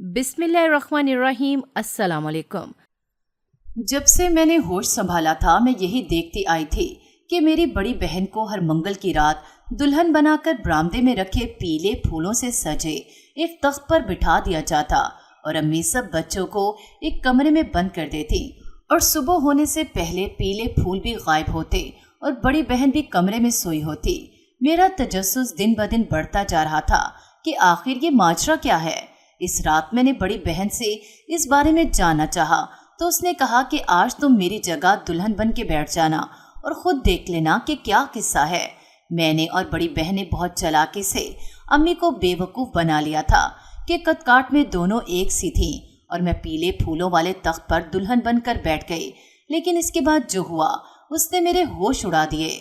बिस्मिल्लाहिर्रहमानिर्रहीम। अस्सलाम वालेकुम। जब से मैंने होश संभाला था मैं यही देखती आई थी कि मेरी बड़ी बहन को हर मंगल की रात दुल्हन बनाकर बरामदे में रखे पीले फूलों से सजे एक तख्त पर बिठा दिया जाता और अम्मी सब बच्चों को एक कमरे में बंद कर देती और सुबह होने से पहले पीले फूल भी गायब होते और बड़ी बहन भी कमरे में सोई होती। मेरा तजस्सुस दिन ब दिन बढ़ता जा रहा था कि आखिर ये माजरा क्या है। इस रात मैंने बड़ी बहन से इस बारे में जानना चाहा तो उसने कहा कि आज तुम मेरी जगह दुल्हन बन के बैठ जाना और खुद देख लेना कि क्या किस्सा है। मैंने और बड़ी बहन ने बहुत चालाकी से अम्मी को बेवकूफ़ बना लिया था कि कदकाठ में दोनों एक सी थीं और मैं पीले फूलों वाले तख्त पर दुल्हन बनकर बैठ गई। लेकिन इसके बाद जो हुआ उसने मेरे होश उड़ा दिए।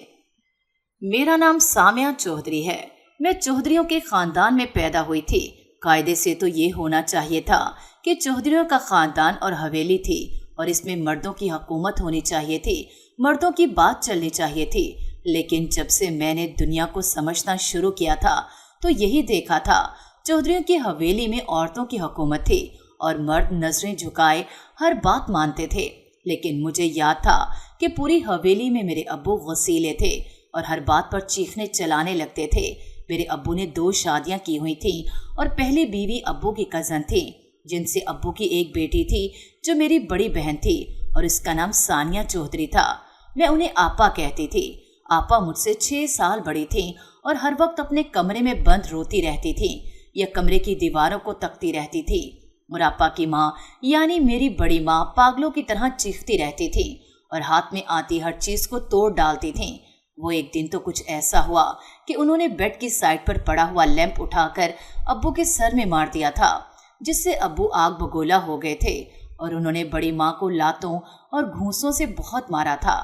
मेरा नाम सामिया चौधरी है। मैं चौधरियों के खानदान में पैदा हुई थी। कायदे से तो ये होना चाहिए था कि चौधरियों का खानदान और हवेली थी और इसमें मर्दों की हुकूमत होनी चाहिए थी, मर्दों की बात चलनी चाहिए थी। लेकिन जब से मैंने दुनिया को समझना शुरू किया था तो यही देखा था, चौधरियों की हवेली में औरतों की हुकूमत थी और मर्द नजरें झुकाए हर बात मानते थे। लेकिन मुझे याद था कि पूरी हवेली में मेरे अब्बू वसीले थे और हर बात पर चीखने चलाने लगते थे। मेरे अब्बू ने 2 शादियां की हुई थी और पहली बीवी अब्बू की कज़न थी, जिनसे अब्बू की एक बेटी थी जो मेरी बड़ी बहन थी और इसका नाम सानिया चौधरी था। मैं उन्हें आपा कहती थी। आपा मुझसे 6 साल बड़ी थी और हर वक्त अपने कमरे में बंद रोती रहती थी या कमरे की दीवारों को तकती रहती थी। और आपा की माँ यानी मेरी बड़ी माँ पागलों की तरह चीखती रहती थी और हाथ में आती हर चीज को तोड़ डालती थी। वो एक दिन तो कुछ ऐसा हुआ कि उन्होंने बेड की साइड पर पड़ा हुआ लैंप उठाकर अब्बू के सर में मार दिया था, जिससे अब्बू आग बगोला हो गए थे और उन्होंने बड़ी माँ को लातों और घूंसों से बहुत मारा था।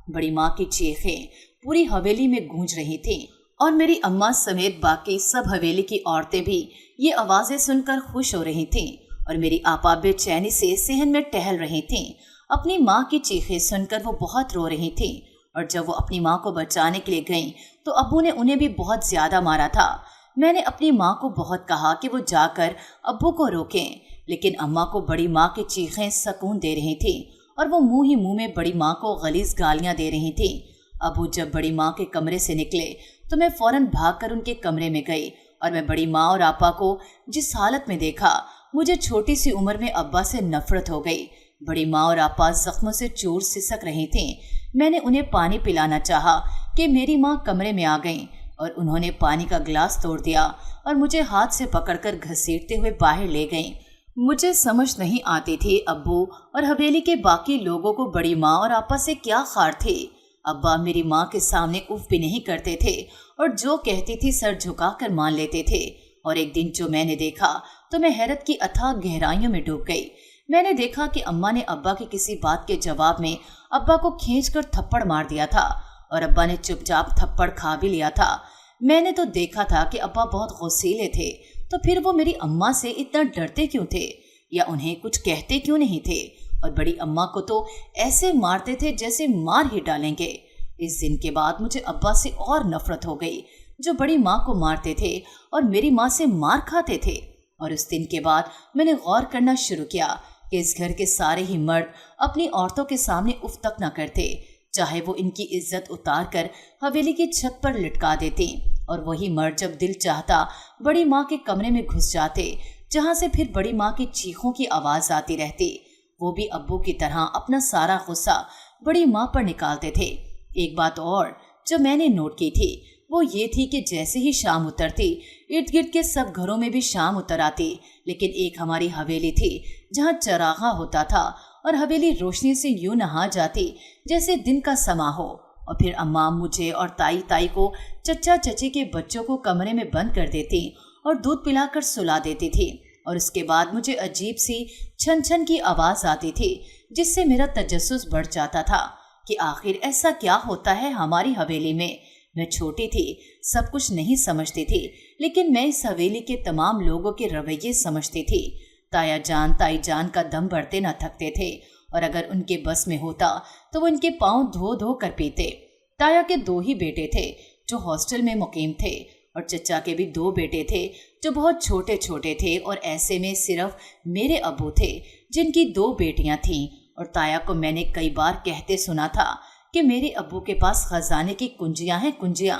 बड़ी माँ की चीखें पूरी हवेली में गूंज रही थी और मेरी अम्मा समेत बाकी सब हवेली की औरतें भी ये आवाजें सुनकर खुश हो रही थीं और मेरी आपा बेचैनी से सहन में टहल रही थीं। अपनी माँ की चीखें सुनकर वो बहुत रो रही थीं और जब वो अपनी माँ को बचाने के लिए गईं तो अब्बू ने उन्हें भी बहुत ज्यादा मारा था। मैंने अपनी माँ को बहुत कहा कि वो जाकर अब्बू को रोकें, लेकिन अम्मा को बड़ी माँ की चीखें सुकून दे रही थी और वो मुंह ही मुंह में बड़ी माँ को गलीज गालियां दे रही थी। अब्बू जब बड़ी माँ के कमरे से निकले तो मैं फौरन भागकर उनके कमरे में गई और मैं बड़ी माँ और आपा को जिस हालत में देखा, मुझे छोटी सी उम्र में अब्बा से नफरत हो गई। बड़ी माँ और आपा जख्मों से चूर सिसक रही थीं। मैंने उन्हें पानी पिलाना चाहा कि मेरी माँ कमरे में आ गईं और उन्होंने पानी का गिलास तोड़ दिया और मुझे हाथ से पकड़कर घसीटते हुए बाहर ले गईं। मुझे समझ नहीं आती थी अब्बू और हवेली के बाकी लोगों को बड़ी माँ और आपा से क्या खार थी। अब्बा मेरी माँ के सामने उफ भी नहीं करते थे और जो कहती थी सर झुकाकर मान लेते थे। और एक दिन जो मैंने देखा तो मैं हैरत की अथाह गहराइयों में डूब गई। मैंने देखा कि अम्मा ने अब्बा की किसी बात के जवाब में अब्बा को खींचकर थप्पड़ मार दिया था और अब्बा ने चुपचाप थप्पड़ खा भी लिया था। मैंने तो देखा था कि अब्बा बहुत गौसीले थे, तो फिर वो मेरी अम्मा से इतना डरते क्यों थे या उन्हें कुछ कहते क्यों नहीं थे। और बड़ी अम्मा को तो ऐसे मारते थे जैसे मार ही डालेंगे। इस दिन के बाद मुझे अब्बा से और नफरत हो गई, जो बड़ी माँ को मारते थे और मेरी माँ से मार खाते थे। और उस दिन के बाद मैंने गौर करना शुरू किया कि इस घर के सारे ही मर्द अपनी औरतों के सामने उफ तक न करते, चाहे वो इनकी इज्जत उतार कर हवेली की छत पर लटका देते। और वही मर्द जब दिल चाहता बड़ी माँ के कमरे में घुस जाते, जहाँ से फिर बड़ी माँ की चीखों की आवाज आती रहती। वो भी अब्बू की तरह अपना सारा गुस्सा बड़ी माँ पर निकालते थे। एक बात और जो मैंने नोट की थी वो ये थी कि जैसे ही शाम उतरती इर्द गिर्द के सब घरों में भी शाम उतर आती, लेकिन एक हमारी हवेली थी जहाँ चरागा होता था और हवेली रोशनी से यूं नहा जाती जैसे दिन का समा हो। और फिर अम्मा मुझे और ताई को चचा चची के बच्चों को कमरे में बंद कर देती और दूध पिलाकर सुला देती थी। और उसके बाद मुझे अजीब सी छन छन की आवाज आती थी, जिससे मेरा तजस्सुस बढ़ जाता था कि आखिर ऐसा क्या होता है हमारी हवेली में। मैं छोटी थी, सब कुछ नहीं समझती थी, लेकिन मैं इस हवेली के तमाम लोगों के रवैये समझती थी। ताया जान ताई जान का दम भरते न थकते थे और अगर उनके बस में होता तो वो इनके पाँव धो धो कर पीते। ताया के 2 ही बेटे थे जो हॉस्टल में मुकीम थे और चचा के भी 2 बेटे थे जो बहुत छोटे छोटे थे, और ऐसे में सिर्फ मेरे अब्बू थे जिनकी 2 बेटियां थीं। और ताया को मैंने कई बार कहते सुना था कि मेरे अब्बू के पास खजाने की कुंजियां हैं, कुंजियां।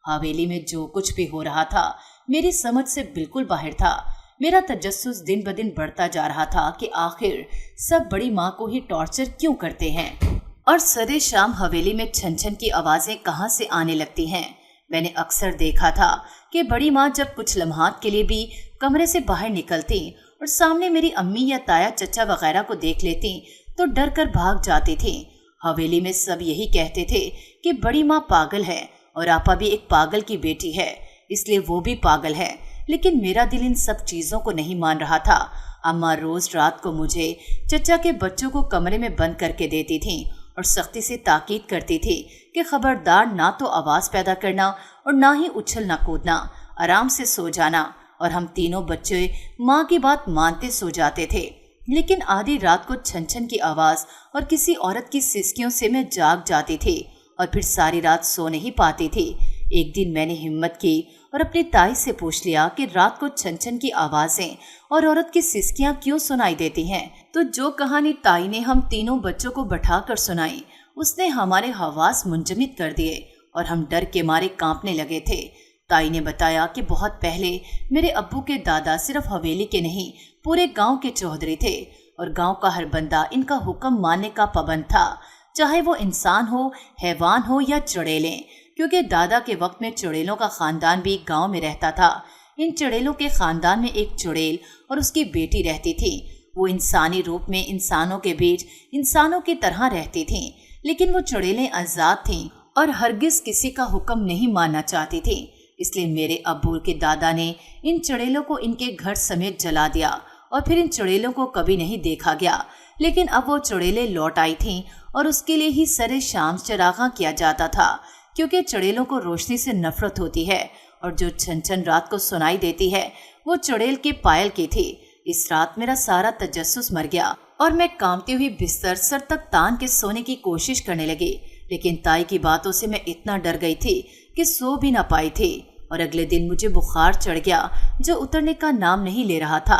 हवेली में जो कुछ भी हो रहा था मेरी समझ से बिल्कुल बाहर था। मेरा तजस्सुस दिन ब दिन बढ़ता जा रहा था कि आखिर सब बड़ी माँ को ही टॉर्चर क्यों करते हैं, और सरे शाम हवेली में छन छन की आवाजें कहाँ से आने लगती हैं। मैंने अक्सर देखा था कि बड़ी माँ जब कुछ लम्हात के लिए भी कमरे से बाहर निकलती और सामने मेरी अम्मी या ताया चचा वगैरह को देख लेती तो डर कर भाग जाती थी। हवेली में सब यही कहते थे कि बड़ी माँ पागल है और आपा भी एक पागल की बेटी है, इसलिए वो भी पागल है। लेकिन मेरा दिल इन सब चीजों को नहीं मान रहा था। अम्मा रोज रात को मुझे चचा के बच्चों को कमरे में बंद करके देती थीं और सख्ती से ताकीद करती थी कि खबरदार ना तो आवाज पैदा करना और ना ही उछलना कूदना, आराम से सो जाना। और हम तीनों बच्चे माँ की बात मानते सो जाते थे। लेकिन आधी रात को छन छन की आवाज और किसी औरत की सिसकियों से मैं जाग जाती थी और फिर सारी रात सो नहीं पाती थी। एक दिन मैंने हिम्मत की और अपनी ताई से पूछ लिया कि रात को छन छन की आवाजें और औरत की सिसकियां क्यों सुनाई देती हैं। तो जो कहानी ताई ने हम तीनों बच्चों को बैठाकर सुनाई उसने हमारे हवास मुंजमद कर दिए और हम डर के मारे कांपने लगे थे। ताई ने बताया कि बहुत पहले मेरे अब्बू के दादा सिर्फ हवेली के नहीं पूरे गांव के चौधरी थे और गांव का हर बंदा इनका हुक्म मानने का पाबंद था, चाहे वो इंसान हो, हैवान हो या चुड़ैलें, क्योंकि दादा के वक्त में चुड़ैलों का खानदान भी गांव में रहता था। इन चुड़ैलों के खानदान में एक चुड़ैल और उसकी बेटी रहती थी। वो इंसानी रूप में इंसानों के बीच इंसानों की तरह रहती थीं, लेकिन वो चुड़ैलें आजाद थीं और हरगिज किसी का हुक्म नहीं मानना चाहती थीं। इसलिए मेरे अब्बू के दादा ने इन चुड़ैलों को इनके घर समेत जला दिया और फिर इन चुड़ैलों को कभी नहीं देखा गया। लेकिन अब वो चुड़ैलें लौट आई थीं और उसके लिए ही सरे शाम चरागा किया जाता था, क्योंकि चुड़ैलों को रोशनी से नफरत होती है और जो छन छन रात को सुनाई देती है वो चुड़ैल के पायल की थी। इस रात मेरा सारा तजस्सुस मर गया और मैं कांपती हुई बिस्तर सर तक तान के सोने की कोशिश करने लगी। लेकिन ताई की बातों से मैं इतना डर गई थी कि सो भी ना पाई थी और अगले दिन मुझे बुखार चढ़ गया जो उतरने का नाम नहीं ले रहा था।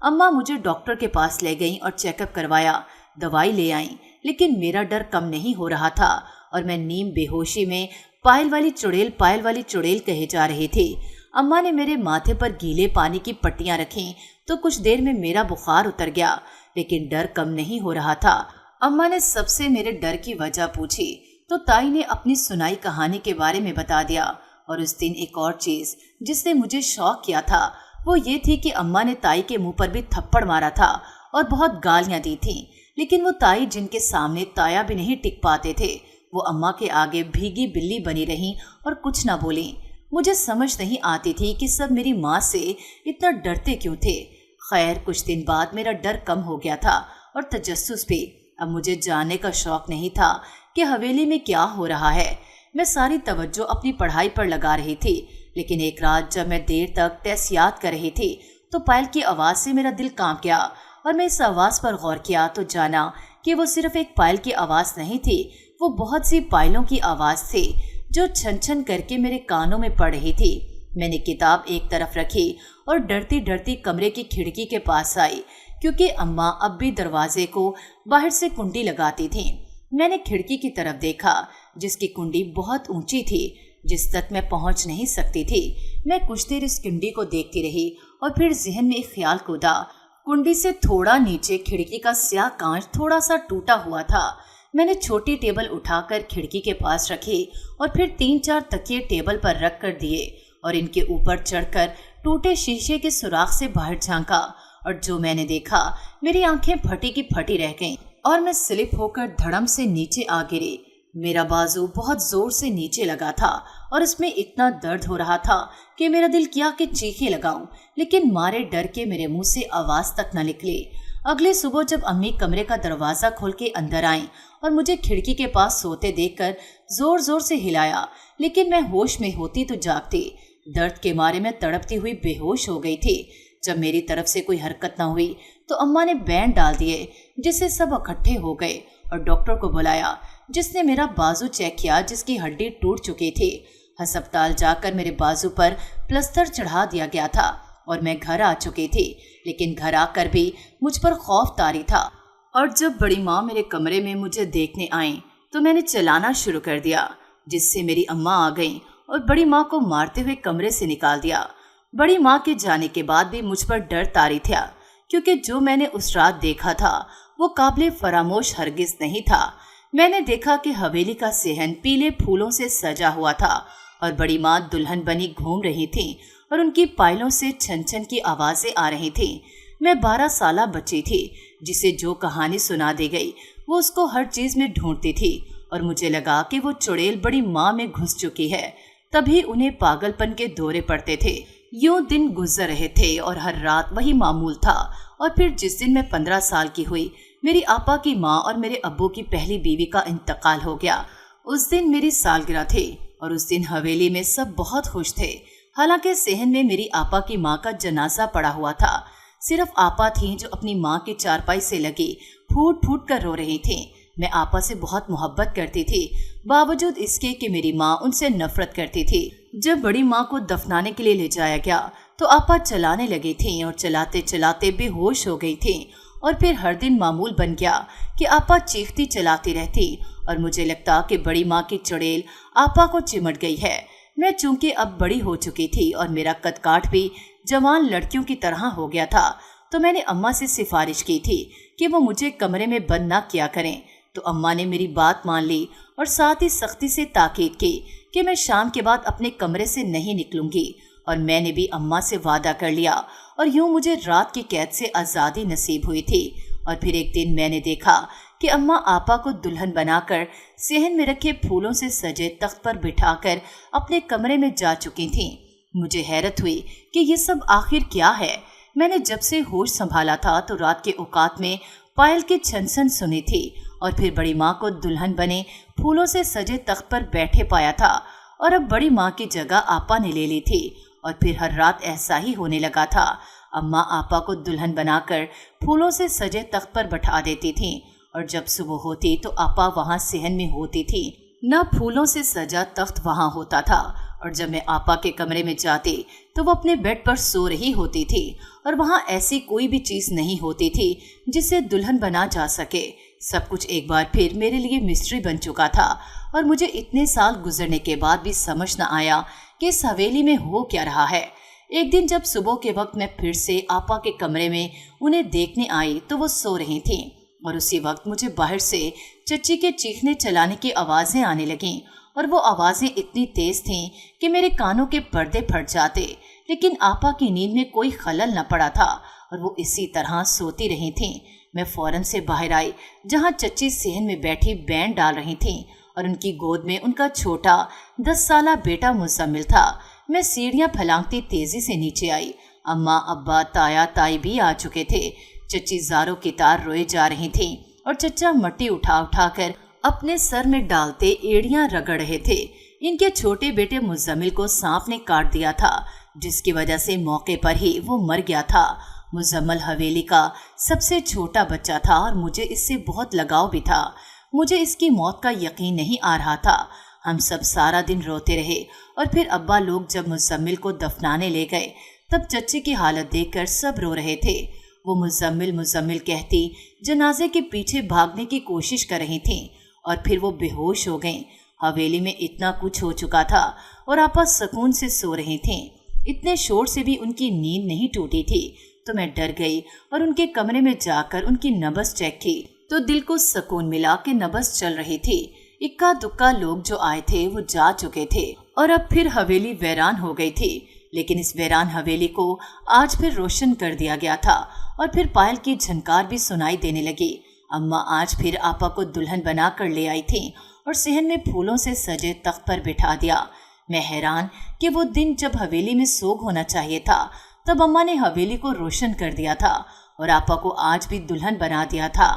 अम्मा मुझे डॉक्टर के पास ले गईं और चेकअप करवाया, दवाई ले आईं, लेकिन मेरा डर कम नहीं हो रहा था और मैं नीम बेहोशी में पायल वाली चुड़ैल कहे जा रही थी। अम्मा ने मेरे माथे पर गीले पानी की पट्टियां रखीं तो कुछ देर में मेरा बुखार उतर गया, लेकिन डर कम नहीं हो रहा था। अम्मा ने सबसे मेरे डर की वजह पूछी तो ताई ने अपनी सुनाई कहानी के बारे में बता दिया। और उस दिन एक और चीज जिसने मुझे शॉक किया था वो ये थी कि अम्मा ने ताई के मुंह पर भी थप्पड़ मारा था और बहुत गालियां दी थीं। लेकिन वो ताई जिनके सामने ताया भी नहीं टिक पाते थे वो अम्मा के आगे भीगी बिल्ली बनी रहीं और कुछ ना बोली। मुझे समझ नहीं आती थी कि सब मेरी माँ से इतना डरते क्यों थे। खैर कुछ दिन बाद मेरा डर कम हो गया था और तजस्सुस भी। अब मुझे जानने का शौक नहीं था कि हवेली में क्या हो रहा है। मैं सारी तवज्जो अपनी पढ़ाई पर लगा रही थी। लेकिन एक रात जब मैं देर तक टेस्ट याद कर रही थी तो पायल की आवाज़ से मेरा दिल कांप गया और मैं इस आवाज़ पर गौर किया तो जाना कि वो सिर्फ एक पायल की आवाज़ नहीं थी, वो बहुत सी पायलों की आवाज़ थी जो छन छन करके मेरे कानों में पड़ रही थी। मैंने किताब एक तरफ रखी और डरती डरती कमरे की खिड़की के पास आई, क्योंकि अम्मा अब भी दरवाजे को बाहर से कुंडी लगाती थीं। मैंने खिड़की की तरफ देखा जिसकी कुंडी बहुत ऊंची थी, जिस तक मैं पहुंच नहीं सकती थी। मैं कुछ देर इस कुंडी को देखती रही और फिर जहन में एक ख्याल कूदा। कुंडी से थोड़ा नीचे खिड़की का स्याह कांच थोड़ा सा टूटा हुआ था। मैंने छोटी टेबल उठाकर खिड़की के पास रखी और फिर 3-4 तकिए टेबल पर रख कर दिए और इनके ऊपर चढ़कर टूटे शीशे के सुराख से बाहर झांका। और जो मैंने देखा, मेरी आंखें फटी की फटी रह गईं और मैं स्लिप होकर धड़म से नीचे आ गिरी। मेरा बाजू बहुत जोर से नीचे लगा था और इसमें इतना दर्द हो रहा था कि मेरा दिल किया कि चीखे लगाऊं, लेकिन मारे डर के मेरे मुंह से आवाज तक न निकली। अगली सुबह जब अम्मी कमरे का दरवाजा खोल के अंदर आई और मुझे खिड़की के पास सोते देखकर जोर जोर से हिलाया, लेकिन मैं होश में होती तो जागती। दर्द के मारे मैं तड़पती हुई बेहोश हो गई थी। जब मेरी तरफ से कोई हरकत न हुई तो अम्मा ने बैंड डाल दिए, जिससे सब इकट्ठे हो गए और डॉक्टर को बुलाया, जिसने मेरा बाजू चेक किया जिसकी हड्डी टूट चुकी थी। अस्पताल जाकर मेरे बाजू पर प्लास्टर चढ़ा दिया गया था और मैं घर आ चुकी थी, लेकिन घर आकर भी मुझ पर खौफ तारी था। और जब बड़ी माँ मेरे कमरे में मुझे देखने आई तो मैंने चलाना शुरू कर दिया, जिससे मेरी अम्मा आ गई और बड़ी माँ को मारते हुए कमरे से निकाल दिया। बड़ी माँ के जाने के बाद भी मुझ पर डर तारी था, क्योंकि जो मैंने उस रात देखा था वो काबिले फरामोश हरगिज नहीं था। मैंने देखा कि हवेली का सेहन पीले फूलों से सजा हुआ था और बड़ी माँ दुल्हन बनी घूम रही थी और उनकी पायलों से छन छन की आवाजें आ रही थी। मैं 12 साला बच्ची थी, जिसे जो कहानी सुना दी गई वो उसको हर चीज में ढूंढती थी और मुझे लगा कि वो चुड़ैल बड़ी माँ में घुस चुकी है। तभी उन्हें पागलपन के दौरे पड़ते थे। यूं दिन गुजर रहे थे और हर रात वही मामूल था। और फिर जिस दिन मैं 15 साल की हुई, मेरी आपा की माँ और मेरे अब्बू की पहली बीवी का इंतकाल हो गया। उस दिन मेरी सालगिरह थी और उस दिन हवेली में सब बहुत खुश थे। हालांकि सेहन में मेरी आपा की माँ का जनाजा पड़ा हुआ था। सिर्फ आपा थी जो अपनी माँ की चारपाई से लगी फूट फूट कर रो रही थी। मैं आपा से बहुत मोहब्बत करती थी, बावजूद इसके कि मेरी माँ उनसे नफरत करती थी। जब बड़ी माँ को दफनाने के लिए ले जाया गया तो आपा चलाने लगी थी और चलाते चलाते बेहोश हो गई थी। और फिर हर दिन मामूल बन गया कि आपा चीखती चलाती रहती और मुझे लगता कि बड़ी माँ की चुड़ैल आपा को चिमट गई है। मैं चूंकि अब बड़ी हो चुकी थी और मेरा कद काठ भी जवान लड़कियों की तरह हो गया था, तो मैंने अम्मा से सिफारिश की थी कि वो मुझे कमरे में बंद ना किया करें। तो अम्मा ने मेरी बात मान ली और साथ ही सख्ती से ताकीद की कि मैं शाम के बाद अपने कमरे से नहीं निकलूंगी। और मैंने भी अम्मा से वादा कर लिया और यूं मुझे रात की कैद से आज़ादी नसीब हुई थी। और फिर एक दिन मैंने देखा कि अम्मा आपा को दुल्हन बनाकर सेहन में रखे फूलों से सजे तख्त पर बिठाकर अपने कमरे में जा चुकी थीं। मुझे हैरत हुई कि ये सब आखिर क्या है। मैंने जब से होश संभाला था तो रात के औकात में पायल की छनछन सुनी थी और फिर बड़ी माँ को दुल्हन बने फूलों से सजे तख्त पर बैठे पाया था। और अब बड़ी माँ की जगह आपा ने ले ली थी और फिर हर रात ऐसा ही होने लगा था। अम्मा आपा को दुल्हन बनाकर फूलों से सजे तख्त पर बैठा देती थी और जब सुबह होती तो आपा वहाँ सेहन में होती थी, न फूलों से सजा तख्त वहाँ होता था। और जब मैं आपा के कमरे में जाती तो वो अपने बेड पर सो रही होती थी और वहाँ ऐसी कोई भी चीज़ नहीं होती थी जिसे दुल्हन बना जा सके। सब कुछ एक बार फिर मेरे लिए मिस्ट्री बन चुका था और मुझे इतने साल गुजरने के बाद भी समझ न आया कि इस हवेली में हो क्या रहा है। एक दिन जब सुबह के वक्त मैं फिर से आपा के कमरे में उन्हें देखने आई तो वो सो रही थीं और उसी वक्त मुझे बाहर से चच्ची के चीखने चलाने की आवाज़ें आने लगीं और वो आवाज़ें इतनी तेज थीं कि मेरे कानों के पर्दे फट जाते। लेकिन आपा की नींद में कोई खलल न पड़ा था और वो इसी तरह सोती रही थीं। मैं फौरन से बाहर आई, जहाँ चच्ची सेहन में बैठी बैंड डाल रही थीं और उनकी गोद में उनका छोटा 10 साला बेटा मुज़म्मिल था। मैं सीढ़ियाँ फलांगती तेजी से नीचे आई। अम्मा, अब्बा, ताया, ताई भी आ चुके थे। चच्ची ज़ारों की तार रोए जा रही थीं और चच्चा मट्टी उठा उठा कर अपने सर में डालते एड़ियाँ रगड़ रहे थे। इनके छोटे बेटे मुज़म्मिल को सांप ने काट दिया था, जिसकी वजह से मौके पर ही वो मर गया था। मुज़म्मिल हवेली का सबसे छोटा बच्चा था और मुझे इससे बहुत लगाव भी था। मुझे इसकी मौत का यकीन नहीं आ रहा था। हम सब सारा दिन रोते रहे और फिर अब्बा लोग जब मुज़म्मिल को दफनाने ले गए तब चच्ची की हालत देखकर सब रो रहे थे। वो मुज़म्मिल मुज़म्मिल कहती जनाजे के पीछे भागने की कोशिश कर रही थीं और फिर वो बेहोश हो गईं। हवेली में इतना कुछ हो चुका था और आपा सुकून से सो रही थीं। इतने शोर से भी उनकी नींद नहीं टूटी थी तो मैं डर गई और उनके कमरे में जाकर उनकी नब्ज़ चेक की तो दिल को सुकून मिला कि नब्ज़ चल रही थी। इक्का दुक्का लोग जो आए थे वो जा चुके थे और अब फिर हवेली वीरान हो गई थी। लेकिन इस वीरान हवेली को आज फिर रोशन कर दिया गया था और फिर पायल की झनकार भी सुनाई देने लगी। अम्मा आज फिर आपा को दुल्हन बना कर ले आई थी और सेहन में फूलों से सजे तख्त पर बिठा दिया। मैं हैरान कि वो दिन जब हवेली में सोग होना चाहिए था तब अम्मा ने हवेली को रोशन कर दिया था और आपा को आज भी दुल्हन बना दिया था।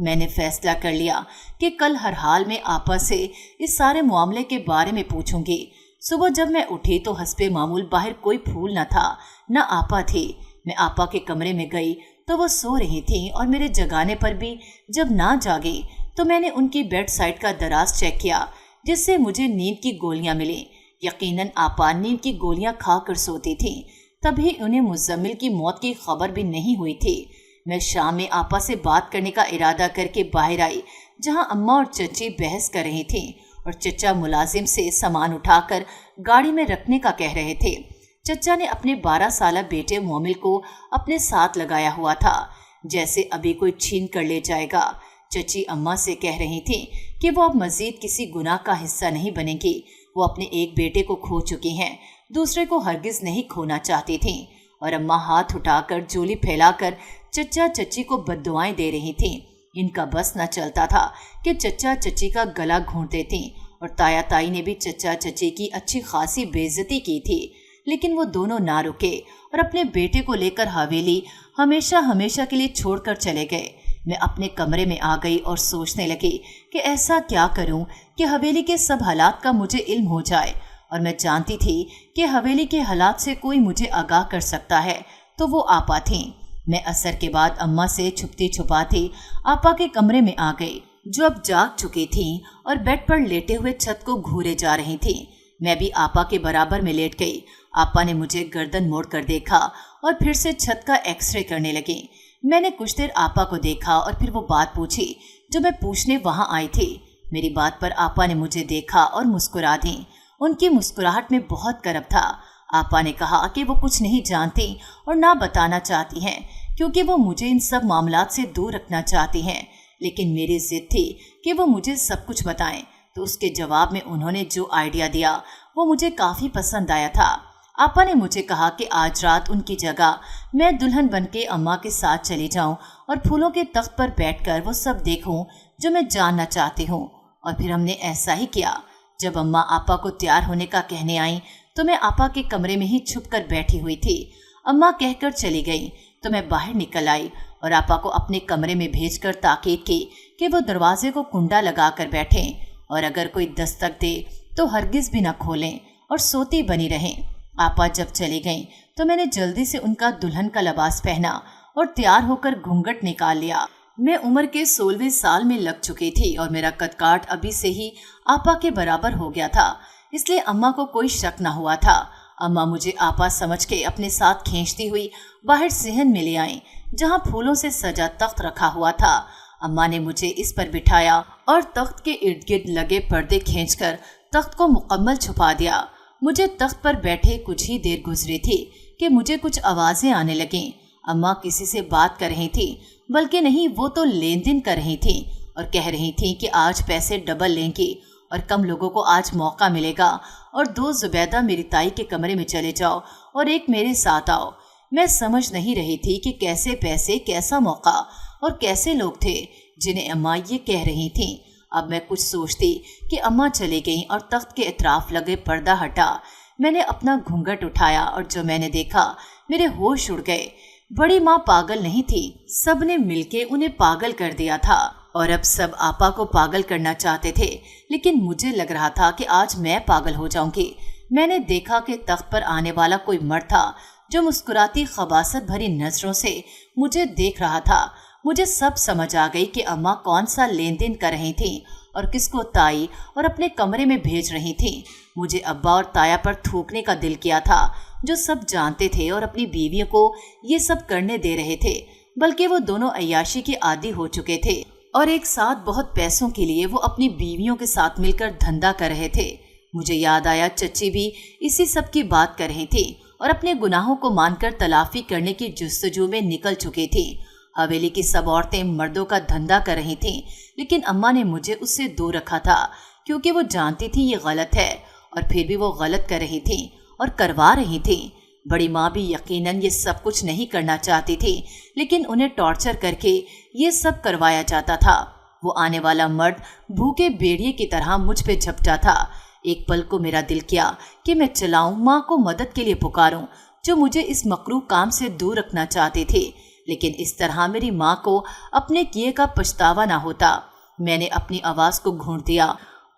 मैंने फैसला कर लिया कि कल हर हाल में आपा से इस सारे मामले के बारे में पूछूंगी। सुबह जब मैं उठी तो हस्बे मामूल बाहर कोई फूल न था, न आपा थी। मैं आपा के कमरे में गई तो वो सो रही थी और मेरे जगाने पर भी जब ना जागी तो मैंने उनकी बेड साइड का दराज चेक किया, जिससे मुझे नींद की गोलियां मिली। यकीनन आपा नींद की गोलियां खा कर सोती थी। तभी उन्हें मुजम्मिल की मौत की खबर भी नहीं हुई थी। मैं शाम में आपा से बात करने का इरादा करके बाहर आई, जहां अम्मा और चची बहस कर रही थी और चचा मुलाजिम से सामान उठाकर गाड़ी में रखने का कह रहे थे। चचा ने अपने 12 साला बेटे मोमिल को अपने साथ लगाया हुआ था, जैसे अभी कोई छीन कर ले जाएगा। चची अम्मा से कह रही थी कि वो अब मजीद किसी गुनाह का हिस्सा नहीं बनेगी। वो अपने एक बेटे को खो चुकी हैं, दूसरे को हरगिज नहीं खोना चाहती थी। और अम्मा हाथ उठाकर झोली फैलाकर चचा चची को बद्दुआएं दे रही थी। इनका बस न चलता था कि चचा चची का गला घोंटते थी और ताया ताई ने भी चचा चची की अच्छी खासी बेइज्जती की थी, लेकिन वो दोनों ना रुके और अपने बेटे को लेकर हवेली हमेशा हमेशा के लिए छोड़कर चले गए। मैं अपने कमरे में आ गई और सोचने लगी कि ऐसा क्या करूं कि हवेली के सब हालात का मुझे इल्म हो जाए। और मैं जानती थी कि हवेली के हालात से कोई मुझे आगाह कर सकता है, तो वो आपा थी। मैं असर के बाद अम्मा से छुपती छुपाती आपा के कमरे में आ गई, जो अब जाग चुकी थी और बेड पर लेटे हुए छत को घूरे जा रही थी। मैं भी आपा के बराबर में लेट गई। आपा ने मुझे गर्दन मोड़ कर देखा और फिर से छत का एक्सरे करने लगी। मैंने कुछ देर आपा को देखा और फिर वो बात पूछी जो मैं पूछने वहां आई थी। मेरी बात पर आपा ने मुझे देखा और मुस्कुरा दी। उनकी मुस्कुराहट में बहुत करब था। आपा ने कहा कि वो कुछ नहीं जानती और ना बताना चाहती हैं, क्योंकि वो मुझे इन सब मामलात से दूर रखना चाहती हैं। लेकिन मेरी जिद थी कि वो मुझे सब कुछ बताएं, तो उसके जवाब में उन्होंने जो आइडिया दिया वो मुझे काफ़ी पसंद आया था। आपा ने मुझे कहा कि आज रात उनकी जगह मैं दुल्हन बनके अम्मा के साथ चली जाऊं और फूलों के तख्त पर बैठकर वो सब देखूं जो मैं जानना चाहती हूं। और फिर हमने ऐसा ही किया। जब अम्मा आपा को तैयार होने का कहने आई तो मैं आपा के कमरे में ही छुपकर बैठी हुई थी। अम्मा कहकर चली गई तो मैं बाहर निकल आई और आपा को अपने कमरे में भेजकर ताकीद की कि वो दरवाजे को कुंडा लगाकर बैठें और अगर कोई दस्तक दे तो हरगिज भी न खोलें और सोती बनी रहें। आपा जब चली गईं तो मैंने जल्दी से उनका दुल्हन का लिबास पहना और तैयार होकर घूंघट निकाल लिया। मैं उम्र के 16वें साल में लग चुकी थी और मेरा कदकाठ अभी से ही आपा के बराबर हो गया था, इसलिए अम्मा को कोई शक न हुआ था। अम्मा मुझे आपा समझ के अपने साथ खींचती हुई बाहर सहन में ले आई, जहाँ फूलों से सजा तख्त रखा हुआ था। अम्मा ने मुझे इस पर बिठाया और तख्त के इर्द गिर्द लगे पर्दे खींचकर तख्त को मुकम्मल छुपा दिया। मुझे तख्त पर बैठे कुछ ही देर गुजरी थी कि मुझे कुछ आवाजें आने लगीं। अम्मा किसी से बात कर रही थी, बल्कि नहीं, वो तो लेन देन कर रही थी और कह रही थी कि आज पैसे डबल लेंगी और कम लोगों को आज मौका मिलेगा और 2 जुबैदा मेरी ताई के कमरे में चले जाओ और एक मेरे साथ आओ। मैं समझ नहीं रही थी कि कैसे पैसे, कैसा मौका और कैसे लोग थे जिन्हें अम्मा ये कह रही थी। अब मैं कुछ सोचती कि अम्मा चली गईं और तख्त के इतराफ लगे पर्दा हटा। मैंने अपना घूंघट उठाया और जो मैंने देखा मेरे होश उड़ गए। बड़ी माँ पागल नहीं थी, सब ने मिलके उन्हें पागल कर दिया था और अब सब आपा को पागल करना चाहते थे, लेकिन मुझे लग रहा था कि आज मैं पागल हो जाऊंगी। मैंने देखा कि तख्त पर आने वाला कोई मर्द था जो मुस्कुराती खबासत भरी नजरों से मुझे देख रहा था। मुझे सब समझ आ गई कि अम्मा कौन सा लेन देन कर रही थी और किसको ताई और अपने कमरे में भेज रही थी। मुझे अब्बा और ताया पर थूकने का दिल किया था, जो सब जानते थे और अपनी बीवियों को ये सब करने दे रहे थे, बल्कि वो दोनों अय्याशी के आदी हो चुके थे और एक साथ बहुत पैसों के लिए वो अपनी बीवियों के साथ मिलकर धंधा कर रहे थे। मुझे याद आया चची भी इसी सब की बात कर रही थी और अपने गुनाहों को मानकर तलाफी करने की जुस्तजू में निकल चुकी थी। हवेली की सब औरतें मर्दों का धंधा कर रही थीं, लेकिन अम्मा ने मुझे उससे दूर रखा था, क्योंकि वो जानती थी ये गलत है और फिर भी वो गलत कर रही थी और करवा रही थी। बड़ी माँ भी यकीनन ये सब कुछ नहीं करना चाहती थी, लेकिन उन्हें टॉर्चर करके ये सब करवाया जाता था। वो आने वाला मर्द भूखे भेड़िए की तरह मुझ पे झपटा था। एक पल को मेरा दिल किया कि मैं चलाऊं, माँ को मदद के लिए पुकारूं, जो मुझे इस मकरूह काम से दूर रखना चाहती थी, लेकिन इस तरह मेरी माँ को अपने किए का पछतावा ना होता। मैंने अपनी आवाज को घूंट दिया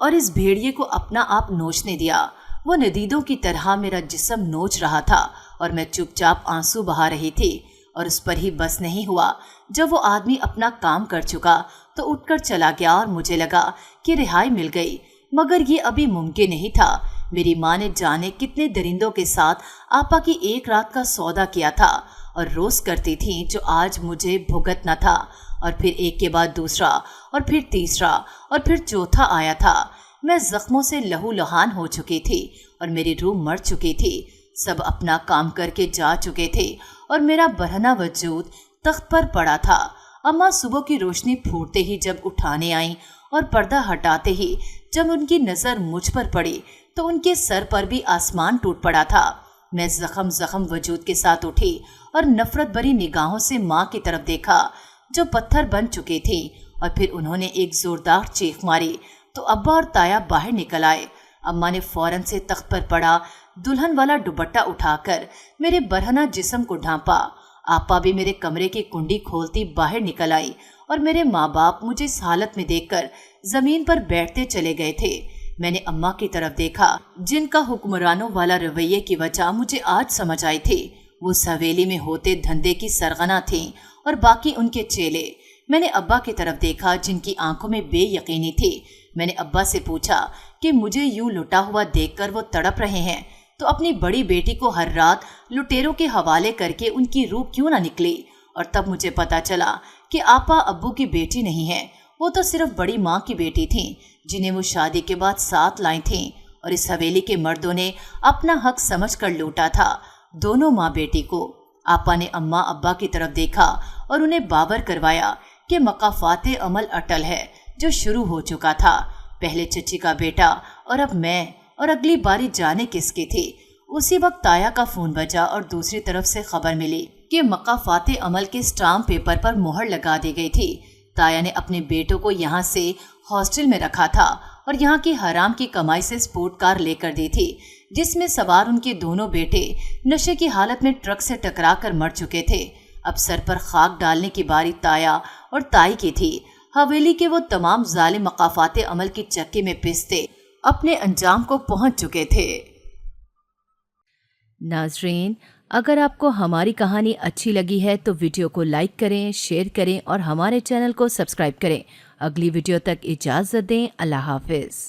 और इस भेड़िए को अपना आप नोचने दिया। वो नदीदों की तरह मेरा जिस्म नोच रहा था और मैं चुपचाप आंसू बहा रही थी। और उस पर ही बस नहीं हुआ। जब वो आदमी अपना काम कर चुका तो उठकर चला गया और मुझे लगा कि रिहाई मिल गई, मगर ये अभी मुमकिन नहीं था, मेरी माँ ने जाने कितने दरिंदों के साथ आपा की एक रात का सौदा किया था और रोज करती थी, जो आज मुझे भुगतना था। और फिर एक के बाद दूसरा, और फिर तीसरा, और फिर चौथा आया था। मैं जख्मों से लहूलुहान हो चुकी थी और मेरी रूह मर चुकी थी। सब अपना काम करके जा चुके थे और मेरा बरहना वजूद तख्त पर पड़ा था। अम्मा सुबह की रोशनी फूटते ही जब उठाने आई और पर्दा हटाते ही जब उनकी नज़र मुझ पर पड़ी तो उनके सर पर भी आसमान टूट पड़ा था। मैं जख्म वजूद के साथ उठी और नफरत भरी निगाहों से माँ की तरफ देखा, जो पत्थर बन चुकी थी। और फिर उन्होंने एक जोरदार चीख मारी तो अब्बा और ताया बाहर निकल आए। अम्मा ने फौरन से तख्त पर पड़ा दुल्हन वाला दुपट्टा उठाकर मेरे बरहना जिस्म को ढांपा। आपा भी मेरे कमरे की कुंडी खोलती बाहर निकल आई और मेरे माँ बाप मुझे इस हालत में देखकर जमीन पर बैठते चले गए थे। मैंने अम्मा की तरफ देखा, जिनका हुक्मरानों वाला रवैये की वजह मुझे आज समझ आई थी। वो उस हवेली में होते धंधे की सरगना थी और बाकी उनके चेले। मैंने अब्बा की तरफ देखा, जिनकी आंखों में बेयकीनी थी। मैंने अब्बा से पूछा कि मुझे यूं लुटा हुआ देखकर वो तड़प रहे हैं तो अपनी बड़ी बेटी को हर रात लुटेरों के हवाले करके उनकी रूह क्यों ना निकली। और तब मुझे पता चला कि आपा अब्बू की बेटी नहीं है, वो तो सिर्फ बड़ी माँ की बेटी थी, जिन्हें वो शादी के बाद साथ लाई थी। और इस हवेली के मर्दों ने अपना हक समझ कर लूटा था दोनों माँ बेटी को। आपा ने अम्मा अब्बा की तरफ देखा और उन्हें बावर करवाया कि मकाफाते अमल अटल है, जो शुरू हो चुका था। पहले चची का बेटा और अब मैं, और अगली बारी जाने किसकी थी। उसी वक्त ताया का फोन बजा और दूसरी तरफ से खबर मिली कि मकाफाते अमल के स्टाम्प पेपर पर मोहर लगा दी गई थी। ताया ने अपने बेटों को यहाँ से हॉस्टल में रखा था और यहाँ की हराम की कमाई से स्पोर्ट कार लेकर दी थी, जिसमें सवार उनके दोनों बेटे नशे की हालत में ट्रक से टकरा कर मर चुके थे। अब सर पर खाक डालने की बारी ताया और ताई की थी। हवेली के वो तमाम जालिम मकाफाते अमल की चक्की में पिसते अपने अंजाम को पहुंच चुके थे। नाजरीन, अगर आपको हमारी कहानी अच्छी लगी है तो वीडियो को लाइक करें, शेयर करें और हमारे चैनल को सब्सक्राइब करें। अगली वीडियो तक इजाज़त दें। अल्लाह हाफिज़।